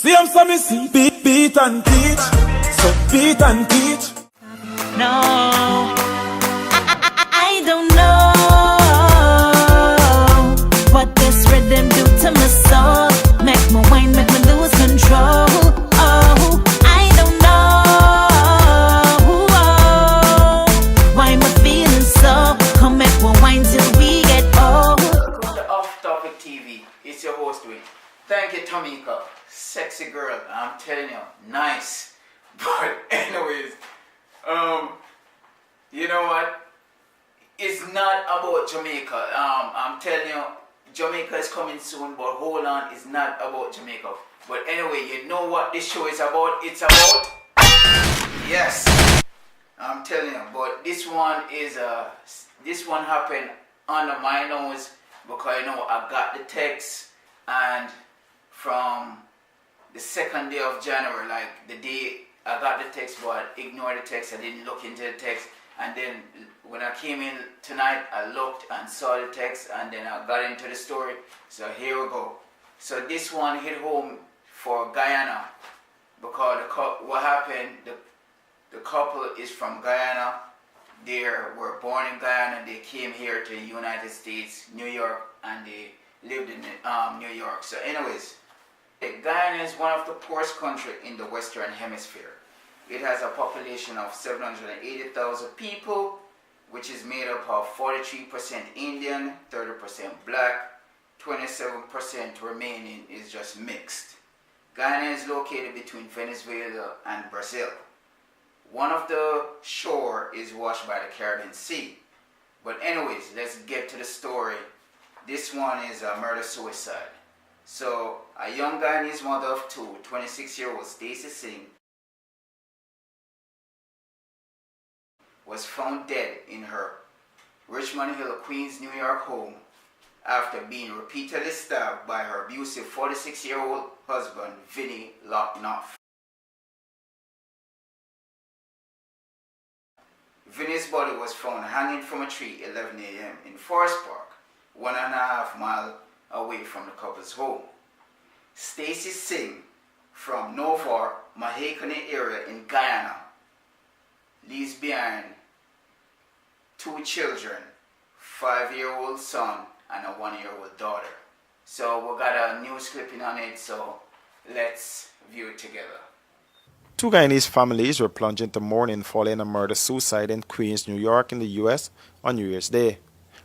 See him so me see beat and teach. So beat and teach. No, I don't know what this rhythm do to my soul. Make me whine, make me lose control. Oh, I don't know why am I feeling so. Come make me whine till we get old. Welcome to Off Topic TV. It's your host, Wayne. Thank you, Tamika. Sexy girl. I'm telling you, nice. But anyways, you know what? It's not about Jamaica. I'm telling you, Jamaica is coming soon, but hold on, it's not about Jamaica. But anyway, you know what this show is about? It's about, yes, I'm telling you. But this one happened under my nose because I got the text, and from the second day of January, like the day I got the text, but ignored the text. I didn't look into the text, and then when I came in tonight, I looked and saw the text, and then I got into the story. So here we go. So this one hit home for Guyana because what happened? The couple is from Guyana. They were born in Guyana. They came here to the United States, New York, and they lived in New York. So anyways, Guyana is one of the poorest countries in the Western Hemisphere. It has a population of 780,000 people, which is made up of 43% Indian, 30% black, 27% remaining is just mixed. Guyana is located between Venezuela and Brazil. One of the shore is washed by the Caribbean Sea. But anyways, let's get to the story. This one is a murder-suicide. So, a young Guyanese mother of two, 26-year-old Stacy Singh, was found dead in her Richmond Hill, Queens, New York home after being repeatedly stabbed by her abusive 46-year-old husband, Vinny Locknoff. Vinny's body was found hanging from a tree 11 a.m. in Forest Park, 1.5 miles away from the couple's home. Stacy Singh from Novar, Mahakani area in Guyana leaves behind 2 children, 5-year-old son and a 1-year-old daughter. So we got a news clipping on it, so let's view it together. 2 Guyanese families were plunged into mourning following a murder-suicide in Queens, New York in the U.S. on New Year's Day.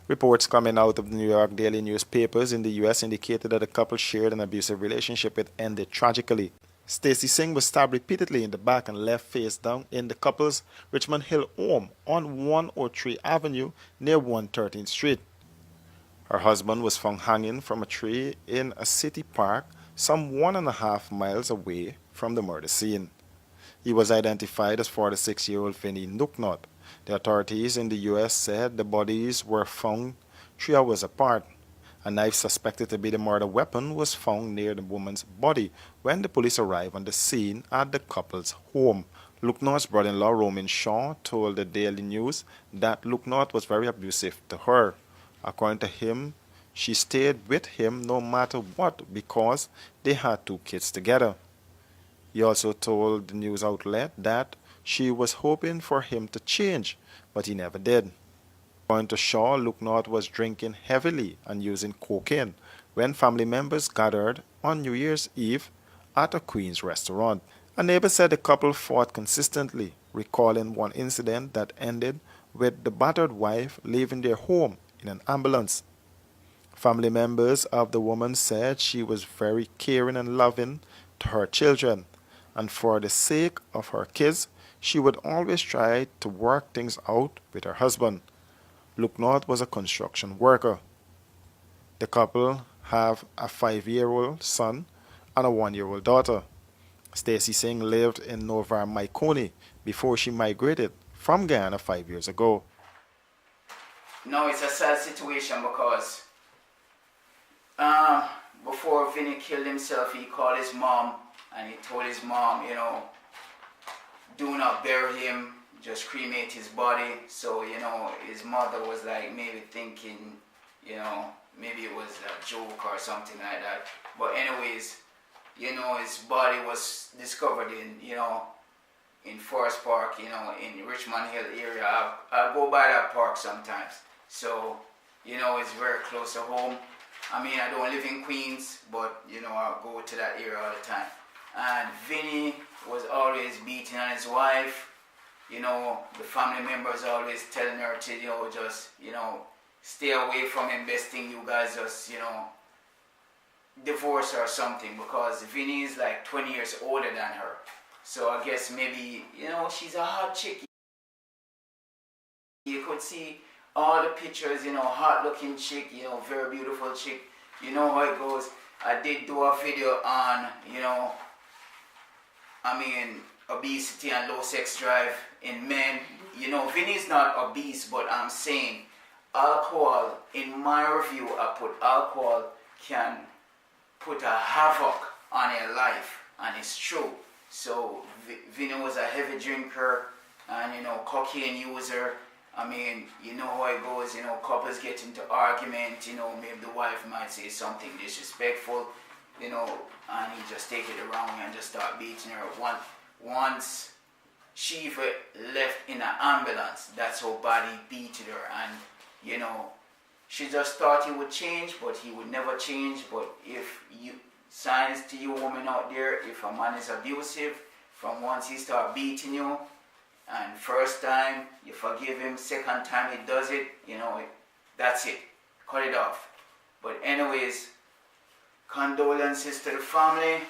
Reports coming out of the New York daily newspapers in the U.S. indicated that the couple shared an abusive relationship which ended tragically. Stacy Singh was stabbed repeatedly in the back and left face down in the couple's Richmond Hill home on 103 Avenue near 113th Street. Her husband was found hanging from a tree in a city park some 1.5 miles away from the murder scene. He was identified as 46-year-old Vinny Locknoff. The authorities in the U.S. said the bodies were found 3 hours apart. A knife suspected to be the murder weapon was found near the woman's body when the police arrived on the scene at the couple's home. Locknoff's brother-in-law, Roman Shaw, told the Daily News that Locknoff was very abusive to her. According to him, she stayed with him no matter what because they had 2 kids together. He also told the news outlet that she was hoping for him to change, but he never did. According to Shaw, Locknoff was drinking heavily and using cocaine when family members gathered on New Year's Eve at a Queens restaurant. A neighbor said the couple fought consistently, recalling one incident that ended with the battered wife leaving their home in an ambulance. Family members of the woman said she was very caring and loving to her children, and for the sake of her kids, she would always try to work things out with her husband. Locknoff was a construction worker. The couple have a 5-year-old son and a 1-year-old daughter. Stacy Singh lived in Novar, Mahakani before she migrated from Guyana 5 years ago. No, it's a sad situation because before Vinny killed himself, he called his mom and he told his mom, do not bury him, just cremate his body. So, his mother was like maybe thinking, maybe it was a joke or something like that. But anyways, his body was discovered in Forest Park, in Richmond Hill area. I go by that park sometimes. So, it's very close to home. I mean, I don't live in Queens, but, I go to that area all the time. And Vinny was always beating on his wife. The family members always telling her to, just, stay away from him. Best thing you guys just, divorce her or something, because Vinny is like 20 years older than her. So I guess maybe, she's a hot chick. You could see all the pictures, hot looking chick, very beautiful chick. You know how it goes. I did do a video on, obesity and low sex drive in men. Vinny's not obese, but I'm saying alcohol, in my review, I put alcohol can put a havoc on your life, and it's true. So Vinny was a heavy drinker and cocaine user. I mean, you know how it goes, couples get into argument, maybe the wife might say something disrespectful, and he just take it around and just start beating her. Once she even left in an ambulance, that's how bad he beat her, and she just thought he would change, but he would never change. But if you, signs to you women out there, if a man is abusive, from once he start beating you, and first time you forgive him, second time he does it, that's it, cut it off. But anyways, condolences to the family.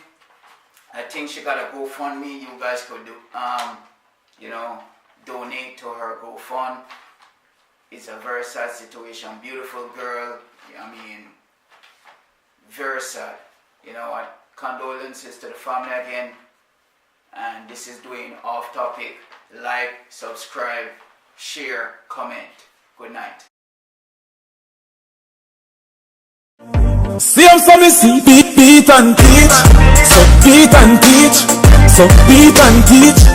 I think she got a GoFundMe. You guys could do, donate to her GoFund. It's a very sad situation. Beautiful girl. Very sad. Condolences to the family again. And this is doing Off Topic. Like, subscribe, share, comment. Good night. See, I'm so me see, beat and teach. So beat and teach. So beat and teach.